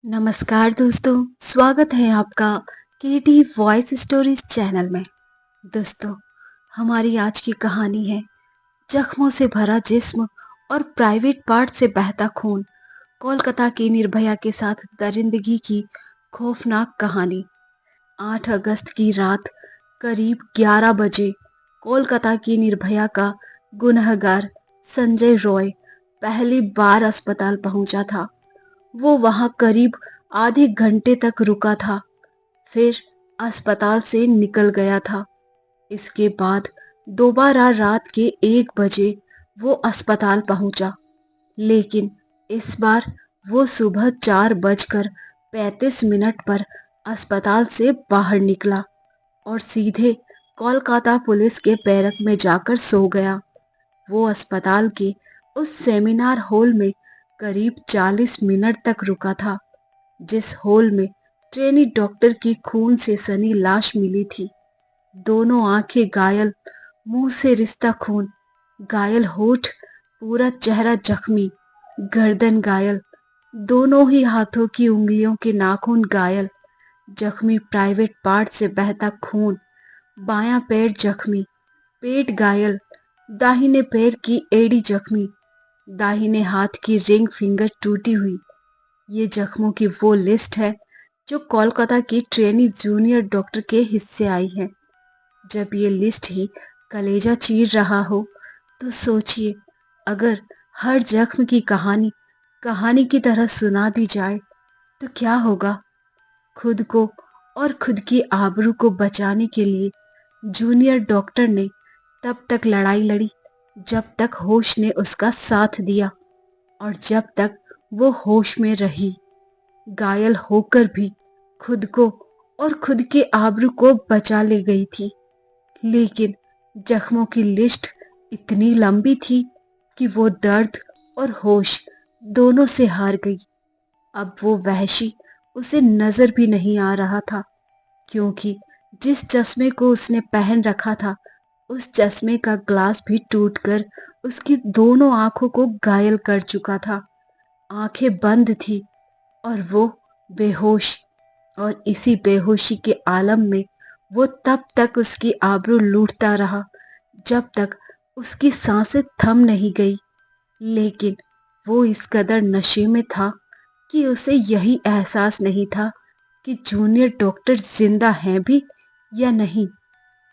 नमस्कार दोस्तों, स्वागत है आपका केटी वॉइस स्टोरीज चैनल में। दोस्तों, हमारी आज की कहानी है जख्मों से भरा जिस्म और प्राइवेट पार्ट से बहता खून। कोलकाता की निर्भया के साथ दरिंदगी की खौफनाक कहानी। 8 अगस्त की रात करीब 11 बजे कोलकाता की निर्भया का गुनहगार संजय रॉय पहली बार अस्पताल पहुंचा था। वो वहां करीब आधे घंटे तक रुका था, फिर अस्पताल से निकल गया था। इसके बाद दोबारा रात के 1 बजे वो अस्पताल पहुंचा, लेकिन इस बार वो सुबह 4:35 पर अस्पताल से बाहर निकला और सीधे कोलकाता पुलिस के बैरक में जाकर सो गया। वो अस्पताल के उस सेमिनार हॉल में करीब 40 मिनट तक रुका था, जिस हॉल में ट्रेनी डॉक्टर की खून से सनी लाश मिली थी। दोनों आंखें घायल, मुंह से रिश्ता खून, घायल होठ, पूरा चेहरा जख्मी, गर्दन घायल, दोनों ही हाथों की उंगलियों के नाखून घायल, जख्मी प्राइवेट पार्ट से बहता खून, बायां पैर जख्मी, पेट घायल, दाहिने पैर की एड़ी जख्मी, दाहिने हाथ की रिंग फिंगर टूटी हुई। ये जख्मों की वो लिस्ट है जो कोलकाता की ट्रेनी जूनियर डॉक्टर के हिस्से आई है। जब ये लिस्ट ही कलेजा चीर रहा हो, तो सोचिए, अगर हर जख्म की कहानी कहानी की तरह सुना दी जाए तो क्या होगा। खुद को और खुद की आबरू को बचाने के लिए जूनियर डॉक्टर ने तब तक लड़ाई लड़ी जब तक होश ने उसका साथ दिया, और जब तक वो होश में रही। घायल होकर भी खुद को और खुद के आबरू को बचा ले गई थी, लेकिन जख्मों की लिस्ट इतनी लंबी थी कि वो दर्द और होश दोनों से हार गई। अब वो वहशी उसे नजर भी नहीं आ रहा था, क्योंकि जिस चश्मे को उसने पहन रखा था, उस चश्मे का ग्लास भी टूटकर उसकी दोनों आंखों को घायल कर चुका था। आंखें बंद थी और वो बेहोश, और इसी बेहोशी के आलम में वो तब तक उसकी आबरू लूटता रहा जब तक उसकी सांसें थम नहीं गई। लेकिन वो इस कदर नशे में था कि उसे यही एहसास नहीं था कि जूनियर डॉक्टर जिंदा हैं भी या नहीं।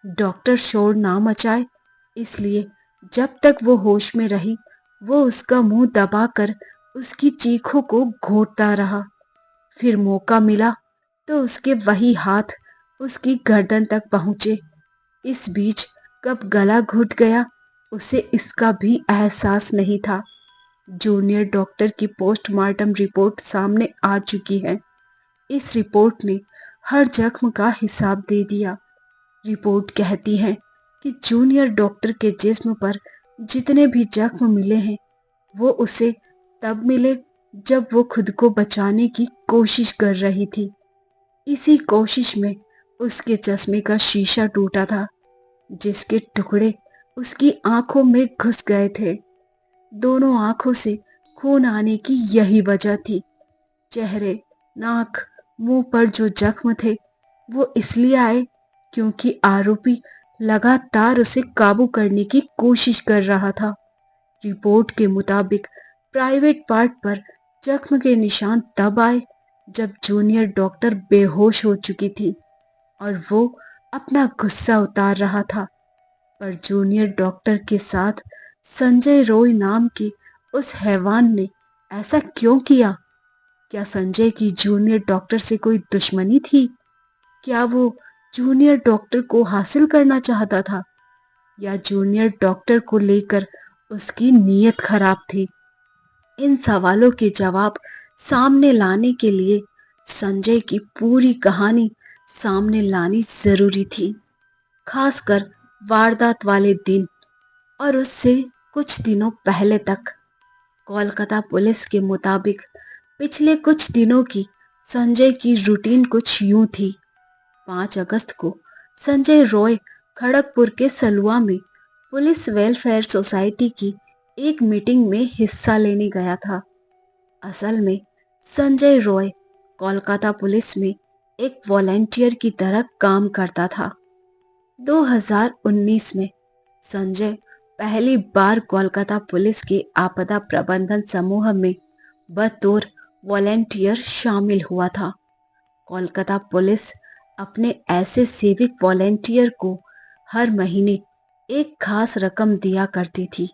डॉक्टर शोर ना मचाए, इसलिए जब तक वो होश में रही, वो उसका मुंह दबाकर उसकी चीखों को घोंटता रहा। फिर मौका मिला तो उसके वही हाथ उसकी गर्दन तक पहुंचे। इस बीच कब गला घुट गया, उसे इसका भी एहसास नहीं था। जूनियर डॉक्टर की पोस्टमार्टम रिपोर्ट सामने आ चुकी है। इस रिपोर्ट ने हर जख्म का हिसाब दे दिया। रिपोर्ट कहती है कि जूनियर डॉक्टर के जिस्म पर जितने भी जख्म मिले हैं, वो उसे तब मिले जब वो खुद को बचाने की कोशिश कर रही थी। इसी कोशिश में उसके चश्मे का शीशा टूटा था, जिसके टुकड़े उसकी आंखों में घुस गए थे। दोनों आंखों से खून आने की यही वजह थी। चेहरे, नाक, मुंह पर जो जख्म थे, वो इसलिए आए क्योंकि आरोपी लगातार उसे काबू करने की कोशिश कर रहा था। रिपोर्ट के मुताबिक प्राइवेट पार्ट पर जख्म के निशान तब आए जब जूनियर डॉक्टर बेहोश हो चुकी थी और वो अपना गुस्सा उतार रहा था। पर जूनियर डॉक्टर के साथ संजय रॉय नाम के उस हैवान ने ऐसा क्यों किया? क्या संजय की जूनियर डॉक्टर से कोई दुश्मनी थी? क्या वो जूनियर डॉक्टर को हासिल करना चाहता था, या जूनियर डॉक्टर को लेकर उसकी नीयत खराब थी? इन सवालों के जवाब सामने लाने के लिए संजय की पूरी कहानी सामने लानी जरूरी थी, खासकर वारदात वाले दिन और उससे कुछ दिनों पहले तक। कोलकाता पुलिस के मुताबिक पिछले कुछ दिनों की संजय की रूटीन कुछ यूं थी। 5 अगस्त को संजय रॉय खड़गपुर के सलुआ में पुलिस वेलफेयर सोसाइटी की एक मीटिंग में हिस्सा लेने गया था। असल में संजय रॉय कोलकाता पुलिस में एक वॉलेंटियर की तरह काम करता था। 2019 में संजय पहली बार कोलकाता पुलिस के आपदा प्रबंधन समूह में बतौर वॉलेंटियर शामिल हुआ था। कोलकाता पुलिस अपने ऐसे सिविक वॉलेंटियर को हर महीने एक खास रकम दिया करती थी।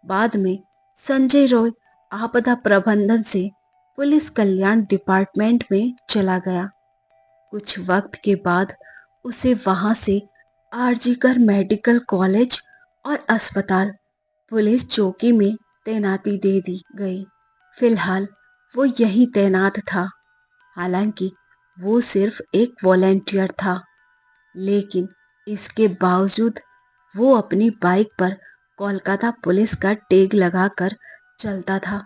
बाद में संजय रॉय आपदा प्रबंधन से पुलिस कल्याण डिपार्टमेंट में चला गया। कुछ वक्त के बाद उसे वहां से आरजीकर मेडिकल कॉलेज और अस्पताल पुलिस चौकी में तैनाती दे दी गई। फिलहाल वो यहीं तैनात था। हालांकि वो सिर्फ एक वॉलेंटियर था, लेकिन इसके बावजूद वो अपनी बाइक पर कोलकाता पुलिस का टैग लगाकर चलता था।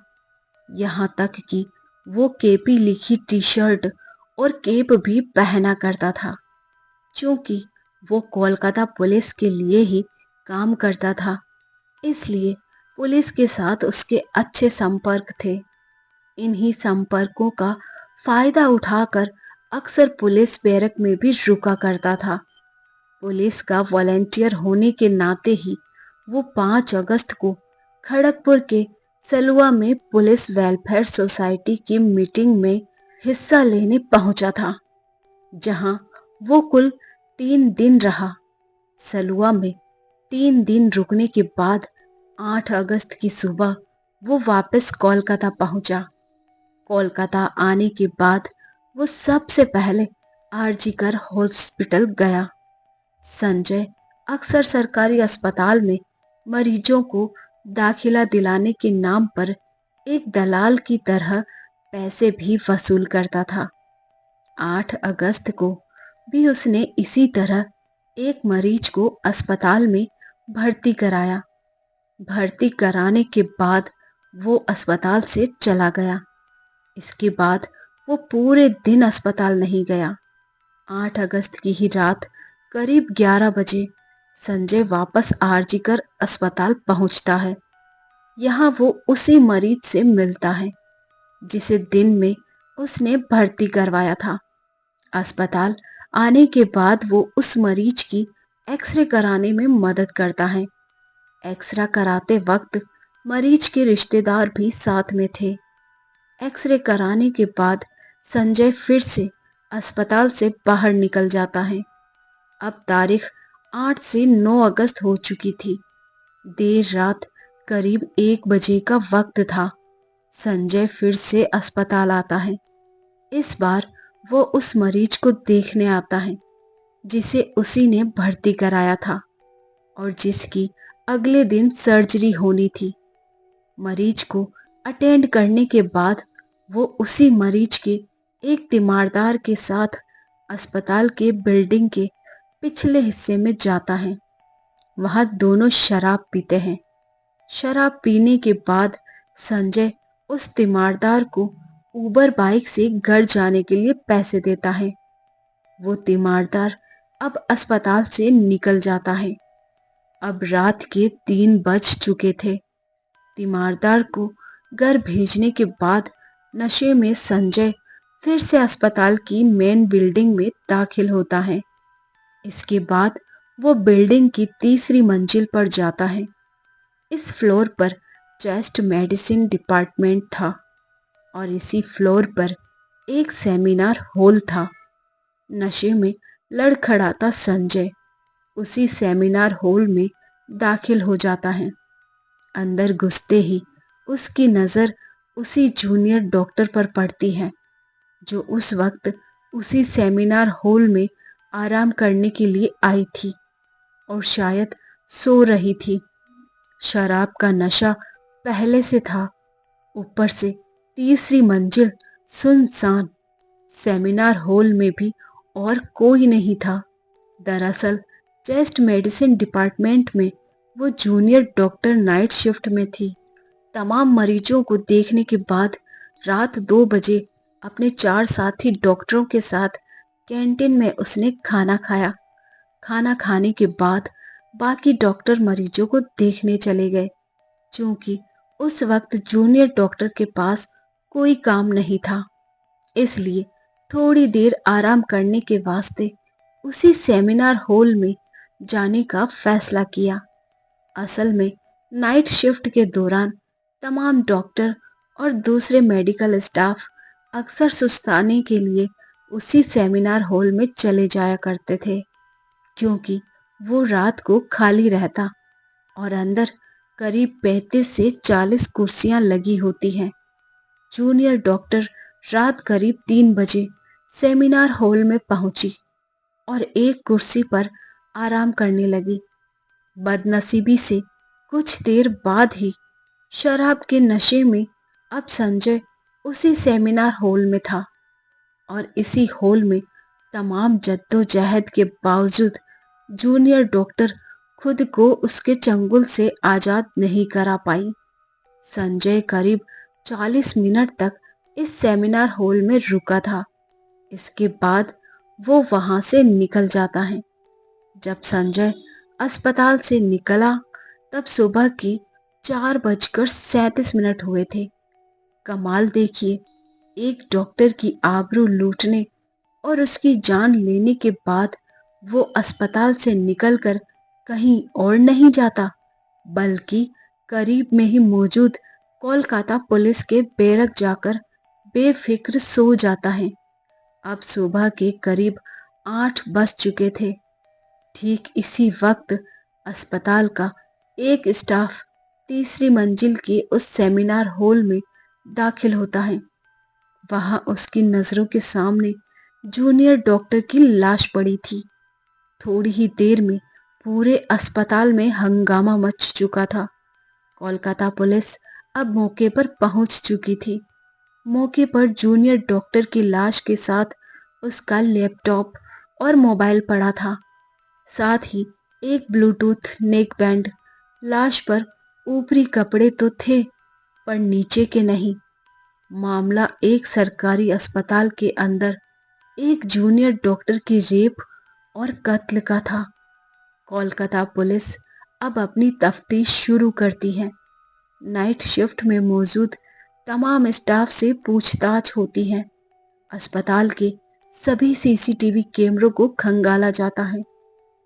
यहाँ तक कि वो केपी लिखी टी शर्ट और केप भी पहना करता था। क्योंकि वो कोलकाता पुलिस के लिए ही काम करता था, इसलिए पुलिस के साथ उसके अच्छे संपर्क थे। इन्हीं संपर्कों का फायदा उठाकर अक्सर पुलिस बैरक में भी रुका करता था। पुलिस का वॉलेंटियर होने के नाते ही वो 5 अगस्त को खड़गपुर के सलुआ में पुलिस वेलफेयर सोसाइटी की मीटिंग में हिस्सा लेने पहुंचा था, जहां वो कुल 3 दिन रहा। सलुआ में 3 दिन रुकने के बाद 8 अगस्त की सुबह वो वापस कोलकाता पहुंचा। कोलकाता आने के बाद वो सबसे पहले आरजीकर हॉस्पिटल गया। संजय अक्सर सरकारी अस्पताल में मरीजों को दाखिला दिलाने के नाम पर एक दलाल की तरह पैसे भी वसूल करता था। 8 अगस्त को भी उसने इसी तरह एक मरीज को अस्पताल में भर्ती कराया। भर्ती कराने के बाद वो अस्पताल से चला गया। इसके बाद वो पूरे दिन अस्पताल नहीं गया। 8 अगस्त की ही रात करीब 11 बजे संजय वापस आरजीकर अस्पताल पहुंचता है। यहाँ वो उसी मरीज से मिलता है जिसे दिन में उसने भर्ती करवाया था। अस्पताल आने के बाद वो उस मरीज की एक्सरे कराने में मदद करता है। एक्सरे कराते वक्त मरीज के रिश्तेदार भी साथ में थे। एक्सरे कराने के बाद संजय फिर से अस्पताल से बाहर निकल जाता है। अब तारीख 8 से 9 अगस्त हो चुकी थी। देर रात करीब 1 बजे का वक्त था। संजय फिर से अस्पताल आता है। इस बार वो उस मरीज को देखने आता है जिसे उसी ने भर्ती कराया था और जिसकी अगले दिन सर्जरी होनी थी। मरीज को अटेंड करने के बाद वो उसी मरीज के एक तीमारदार के साथ अस्पताल के बिल्डिंग के पिछले हिस्से में जाता है। वहां दोनों शराब पीते हैं। शराब पीने के बाद संजय उस तीमारदार को उबर बाइक से घर जाने के लिए पैसे देता है। वो तीमारदार अब अस्पताल से निकल जाता है। अब रात के 3 बज चुके थे। तीमारदार को घर भेजने के बाद नशे में संजय फिर से अस्पताल की मेन बिल्डिंग में दाखिल होता है। इसके बाद वो बिल्डिंग की तीसरी मंजिल पर जाता है। इस फ्लोर पर चेस्ट मेडिसिन डिपार्टमेंट था और इसी फ्लोर पर एक सेमिनार हॉल था। नशे में लड़खड़ाता संजय उसी सेमिनार हॉल में दाखिल हो जाता है। अंदर घुसते ही उसकी नज़र उसी जूनियर डॉक्टर पर पड़ती है जो उस वक्त उसी सेमिनार हॉल में आराम करने के लिए आई थी और शायद सो रही थी। शराब का नशा पहले से था, ऊपर से तीसरी मंजिल सुनसान। सेमिनार हॉल में भी और कोई नहीं था। दरअसल चेस्ट मेडिसिन डिपार्टमेंट में वो जूनियर डॉक्टर नाइट शिफ्ट में थी। तमाम मरीजों को देखने के बाद रात 2 बजे अपने 4 साथी डॉक्टरों के साथ कैंटीन में उसने खाना खाया। खाना खाने के बाद बाकी डॉक्टर मरीजों को देखने चले गए, क्योंकि उस वक्त जूनियर डॉक्टर के पास कोई काम नहीं था। इसलिए थोड़ी देर आराम करने के वास्ते उसी सेमिनार हॉल में जाने का फैसला किया। असल में नाइट शिफ्ट के दौरान तमाम डॉक्टर और दूसरे मेडिकल स्टाफ अक्सर सुस्ताने के लिए उसी सेमिनार हॉल में चले जाया करते थे, क्योंकि वो रात को खाली रहता और अंदर करीब 35 से 40 कुर्सियां लगी होती हैं। जूनियर डॉक्टर रात करीब 3 बजे सेमिनार हॉल में पहुंची और एक कुर्सी पर आराम करने लगी। बदनसीबी से कुछ देर बाद ही शराब के नशे में अब संजय उसी सेमिनार हॉल में था और इसी हॉल में तमाम जद्दोजहद के बावजूद जूनियर डॉक्टर खुद को उसके चंगुल से आजाद नहीं करा पाई। संजय करीब 40 मिनट तक इस सेमिनार हॉल में रुका था। इसके बाद वो वहां से निकल जाता है। जब संजय अस्पताल से निकला तब सुबह की 4:37 हुए थे। कमाल देखिए, एक डॉक्टर की आबरू लूटने और उसकी जान लेने के बाद वो अस्पताल से निकलकर कहीं और नहीं जाता, बल्कि करीब में ही मौजूद कोलकाता पुलिस के बैरक जाकर बेफिक्र सो जाता है। अब सुबह के करीब 8 बज चुके थे। ठीक इसी वक्त अस्पताल का एक स्टाफ तीसरी मंजिल के उस सेमिनार हॉल में दाखिल होता है। वहां उसकी नजरों के सामने जूनियर डॉक्टर की लाश पड़ी थी। थोड़ी ही देर में पूरे अस्पताल में हंगामा मच चुका था। कोलकाता पुलिस अब मौके पर पहुंच चुकी थी। मौके पर जूनियर डॉक्टर की लाश के साथ उसका लैपटॉप और मोबाइल पड़ा था, साथ ही एक ब्लूटूथ नेक बैंड। लाश पर ऊपरी कपड़े तो थे पर नीचे के नहीं। मामला एक सरकारी अस्पताल के अंदर एक जूनियर डॉक्टर की रेप और कत्ल का था। कोलकाता पुलिस अब अपनी तफ्तीश शुरू करती है। नाइट शिफ्ट में मौजूद तमाम स्टाफ से पूछताछ होती है। अस्पताल के सभी सीसीटीवी कैमरों को खंगाला जाता है।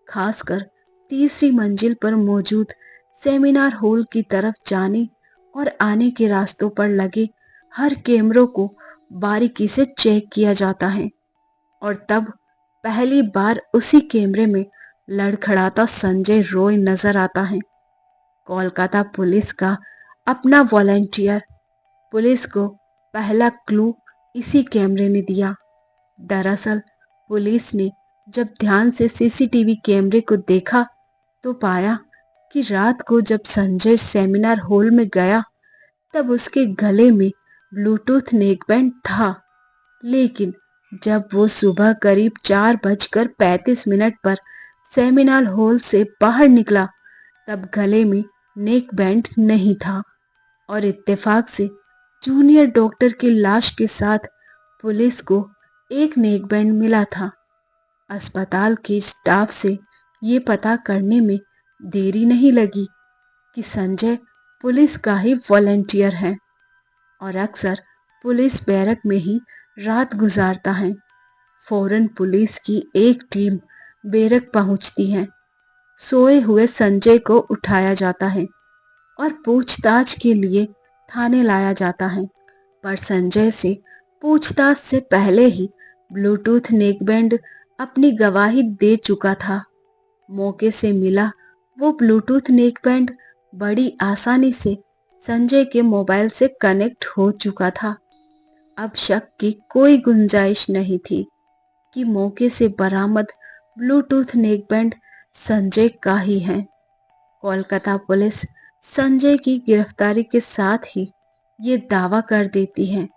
खासकर तीसरी मंजिल पर मौजूद सेमिनार हॉल की तरफ जाने और आने के रास्तों पर लगे हर कैमरों को बारीकी से चेक किया जाता है और तब पहली बार उसी कैमरे में लड़खड़ाता संजय रॉय नजर आता है। कोलकाता पुलिस का अपना वॉलंटियर पुलिस को पहला क्लू इसी कैमरे ने दिया। दरअसल पुलिस ने जब ध्यान से सीसीटीवी कैमरे को देखा तो पाया कि रात को जब संजय सेमिनार हॉल में गया तब उसके गले में ब्लूटूथ नेकबैंड था, लेकिन जब वो सुबह करीब 4:35 पर सेमिनार हॉल से बाहर निकला तब गले में नेकबैंड नहीं था और इत्तेफाक से जूनियर डॉक्टर की लाश के साथ पुलिस को एक नेकबैंड मिला था। अस्पताल के स्टाफ से ये पता करने में देरी नहीं लगी कि संजय पुलिस का ही वॉलंटियर है और अक्सर पुलिस बैरक में ही रात गुजारता है। फौरन पुलिस की एक टीम बैरक पहुंचती है। सोए हुए संजय को उठाया जाता है और पूछताछ के लिए थाने लाया जाता है, पर संजय से पूछताछ से पहले ही ब्लूटूथ नेकबैंड अपनी गवाही दे चुका था। मौके से मिला वो ब्लूटूथ नेकबैंड बड़ी आसानी से संजय के मोबाइल से कनेक्ट हो चुका था। अब शक की कोई गुंजाइश नहीं थी कि मौके से बरामद ब्लूटूथ नेकबैंड संजय का ही है। कोलकाता पुलिस संजय की गिरफ्तारी के साथ ही ये दावा कर देती है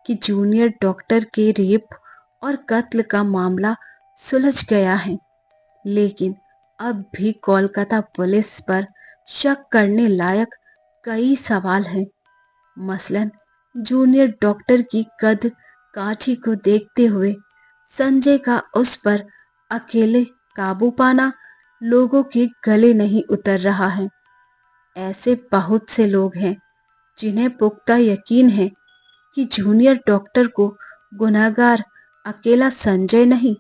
कि जूनियर डॉक्टर के रेप और कत्ल का मामला सुलझ गया है, लेकिन अब भी कोलकाता पुलिस पर शक करने लायक कई सवाल हैं। मसलन जूनियर डॉक्टर की कद काठी को देखते हुए संजय का उस पर अकेले काबू पाना लोगों के गले नहीं उतर रहा है। ऐसे बहुत से लोग हैं जिन्हें पुख्ता यकीन है कि जूनियर डॉक्टर को गुनहगार अकेला संजय नहीं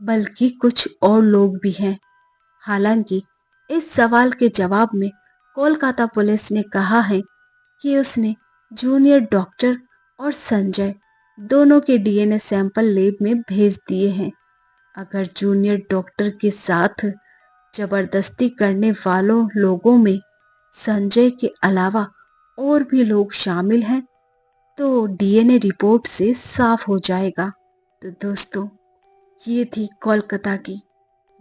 बल्कि कुछ और लोग भी हैं। हालांकि इस सवाल के जवाब में कोलकाता पुलिस ने कहा है कि उसने जूनियर डॉक्टर और संजय दोनों के डीएनए सैंपल लैब में भेज दिए हैं। अगर जूनियर डॉक्टर के साथ जबरदस्ती करने वालों लोगों में संजय के अलावा और भी लोग शामिल हैं तो डीएनए रिपोर्ट से साफ हो जाएगा। तो दोस्तों, ये थी कोलकाता की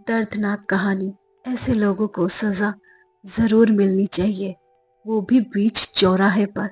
दर्दनाक कहानी। ऐसे लोगों को सजा जरूर मिलनी चाहिए, वो भी बीच चौराहे पर।